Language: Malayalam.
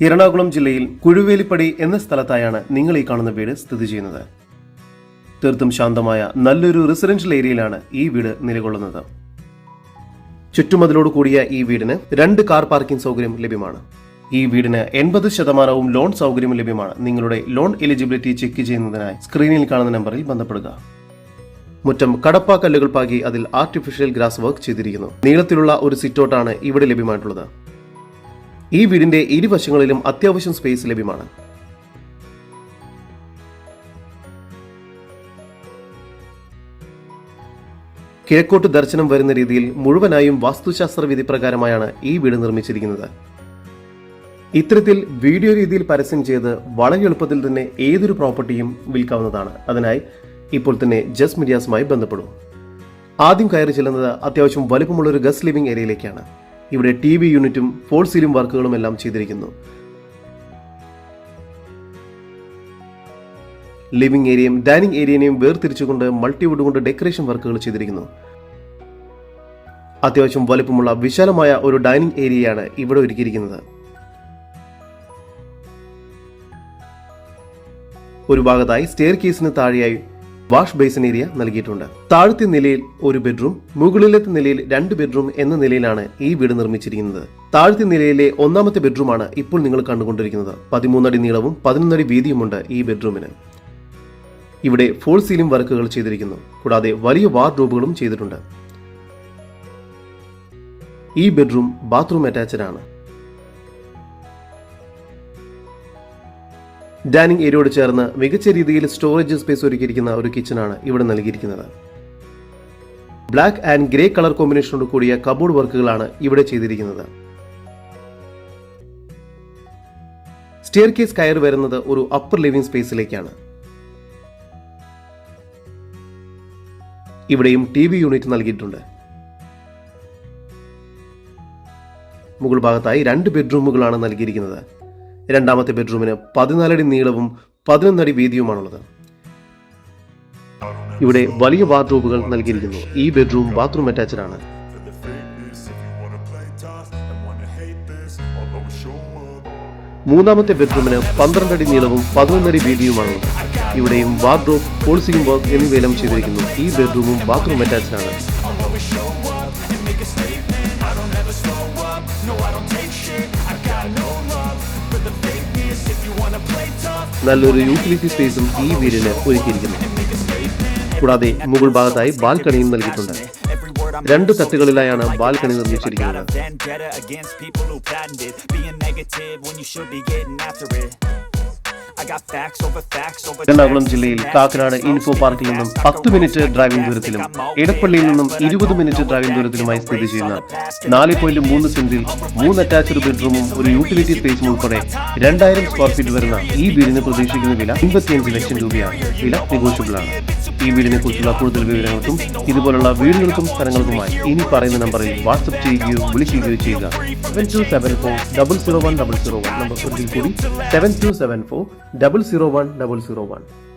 എറണാകുളം ജില്ലയിൽ കുഴുവേലിപ്പടി എന്ന സ്ഥലത്തായാണ് നിങ്ങൾ ഈ കാണുന്ന വീട് സ്ഥിതി ചെയ്യുന്നത്. തീർത്തും ശാന്തമായ നല്ലൊരു റെസിഡൻഷ്യൽ ഏരിയയിലാണ് ഈ വീട് നിലകൊള്ളുന്നത്. ചുറ്റുമതിലോട് കൂടിയ ഈ വീടിന് 2 കാർ പാർക്കിംഗ് സൗകര്യം ലഭ്യമാണ്. ഈ വീടിന് 80% ലോൺ സൗകര്യം ലഭ്യമാണ്. നിങ്ങളുടെ ലോൺ എലിജിബിലിറ്റി ചെക്ക് ചെയ്യുന്നതിനായി സ്ക്രീനിൽ കാണുന്ന നമ്പറിൽ ബന്ധപ്പെടുക. മുറ്റം കടപ്പ കല്ലുകൾ പാകി അതിൽ ആർട്ടിഫിഷ്യൽ ഗ്രാസ് വർക്ക് ചെയ്തിരിക്കുന്നു. നീളത്തിലുള്ള ഒരു സിറ്റൗട്ടാണ് ഇവിടെ ലഭ്യമായിട്ടുള്ളത്. ഈ വീടിന്റെ ഇരുവശങ്ങളിലും അത്യാവശ്യം സ്പേസ് ലഭ്യമാണ്. കിഴക്കോട്ട് ദർശനം വരുന്ന രീതിയിൽ മുഴുവനായും വാസ്തുശാസ്ത്ര വിധി പ്രകാരമായാണ് ഈ വീട് നിർമ്മിച്ചിരിക്കുന്നത്. ഇത്തരത്തിൽ വീഡിയോ രീതിയിൽ പരസ്യം ചെയ്ത് വളരെ എളുപ്പത്തിൽ തന്നെ ഏതൊരു പ്രോപ്പർട്ടിയും വിൽക്കാവുന്നതാണ്. അതിനായി ഇപ്പോൾ തന്നെ ജസ്റ്റ് മീഡിയാസുമായി ബന്ധപ്പെടും. ആദ്യം കയറി ചെല്ലുന്നത് അത്യാവശ്യം വലുപ്പമുള്ള ഒരു ഗസ്റ്റ് ലിവിംഗ് ഏരിയയിലേക്കാണ്. ഇവിടെ TV യൂണിറ്റും ഫോൾ സീലിംഗ് വർക്കുകളും എല്ലാം ചെയ്തിരിക്കുന്നു. ലിവിംഗ് ഏരിയയും ഡൈനിങ് ഏരിയനെയും വേർതിരിച്ചുകൊണ്ട് മൾട്ടിവുഡ് കൊണ്ട് ഡെക്കറേഷൻ വർക്കുകൾ ചെയ്തിരിക്കുന്നു. അത്യാവശ്യം വലുപ്പമുള്ള വിശാലമായ ഒരു ഡൈനിങ് ഏരിയയാണ് ഇവിടെ ഒരുക്കിയിരിക്കുന്നത്. ഒരു ഭാഗത്തായി സ്റ്റെയർ കേസിന് താഴെയായി വാഷ് ബേസിൻ ഏരിയ നൽകിയിട്ടുണ്ട്. താഴത്തെ നിലയിൽ ഒരു ബെഡ്റൂം, മുകളിലത്തെ നിലയിൽ 2 ബെഡ്റൂം എന്ന നിലയിലാണ് ഈ വീട് നിർമ്മിച്ചിരിക്കുന്നത്. താഴത്തെ നിലയിലെ 1ാമത്തെ ബെഡ്റൂമാണ് ഇപ്പോൾ നിങ്ങൾ കണ്ടുകൊണ്ടിരിക്കുന്നത്. 13 അടി നീളവും 11 അടി വീതിയുമുണ്ട് ഈ ബെഡ്റൂമിന്. ഇവിടെ ഫോൾ സീലിംഗ് വർക്കുകൾ ചെയ്തിരിക്കുന്നു. കൂടാതെ വലിയ വാർഡ്രോബുകളും ചെയ്തിട്ടുണ്ട്. ഈ ബെഡ്റൂം ബാത്റൂം അറ്റാച്ച്ഡ് ആണ്. ഡൈനിങ് ഏരിയയോട് ചേർന്ന് മികച്ച രീതിയിൽ സ്റ്റോറേജ് സ്പേസ് ഒരുക്കിയിരിക്കുന്ന ഒരു കിച്ചണാണ് ഇവിടെ നൽകിയിരിക്കുന്നത്. ബ്ലാക്ക് ആൻഡ് ഗ്രേ കളർ കോമ്പിനേഷനോട് കൂടിയ കബോർഡ് വർക്കുകളാണ് ഇവിടെ ചെയ്തിരിക്കുന്നത്. സ്റ്റെയർ കേസ് കയറി വരുന്നത് ഒരു അപ്പർ ലിവിംഗ് സ്പേസിലേക്കാണ്. ഇവിടെയും TV യൂണിറ്റ് നൽകിയിട്ടുണ്ട്. മുകൾ ഭാഗത്തായി 2 ബെഡ്റൂമുകളാണ് നൽകിയിരിക്കുന്നത്. 2ാമത്തെ ബെഡ്റൂമിന് 14 അടി നീളവും 11 അടി വീതിയുമാണുള്ളത്. ഇവിടെ വലിയ വാർഡ്രോബുകൾ നൽകിയിരിക്കുന്നു. ഈ ബെഡ്റൂം ബാത്റൂം അറ്റാച്ച്ഡ് ആണ്. 3ാമത്തെ ബെഡ്റൂമിന് 12 അടി നീളവും 11 അടി വീതിയുമാണുള്ളത്. ഇവിടെയും വാർഡ്രോബ്, ഫോൾ സീലിംഗ് വർക്ക് എന്നിവയെല്ലാം ചെയ്തിരിക്കുന്നു. ഈ ബെഡ്റൂമും ബാത്റൂം അറ്റാച്ച്ഡ് ആണ്. നല്ലൊരു യൂട്ടിലിറ്റി സ്പേസും ഈ വീടിന് ഒരുക്കിയിരിക്കുന്നു. കൂടാതെ മുകൾ ഭാഗത്തായി ബാൽക്കണിയും നൽകിയിട്ടുണ്ട്. 2 തട്ടുകളിലായാണ് ബാൽക്കണി നിർമ്മിച്ചിരിക്കുന്നത്. എറണാകുളം ജില്ലയിൽ കാക്കനാട് ഇൻഫോ പാർക്കിൽ നിന്നും 10 മിനിറ്റ് ഡ്രൈവിംഗ് ദൂരത്തിലും ഇടപ്പള്ളിയിൽ നിന്നും 20 മിനിറ്റ് ഡ്രൈവിംഗ് ദൂരത്തിലുമായി സ്ഥിതി ചെയ്യുന്ന 4.3 സെന്റിൽ 3 അറ്റാച്ച്ഡ് ബെഡ്റൂമും ഒരു യൂട്ടിലിറ്റി സ്പേസും ഉൾപ്പെടെ 2000 സ്ക്വയർ ഫീറ്റ് വരുന്ന ഈ വീടിന് പ്രതീക്ഷിക്കുന്ന വില 55 ലക്ഷം രൂപയാണ്. വില നെഗോഷ്യബിൾ ആണ്. ഈ വീടിനെ കുറിച്ചുള്ള കൂടുതൽ വിവരങ്ങൾക്കും ഇതുപോലുള്ള വീടുകൾക്കും സ്ഥലങ്ങൾക്കുമായി ഇനി പറയുന്ന നമ്പറിൽ വാട്സ്ആപ്പ് ചെയ്യുകയോ വിളിക്കുകയോ ചെയ്യുക. 7274 001 001 നമ്പർ ഒരിക്കൽ കൂടി 7274 001 001.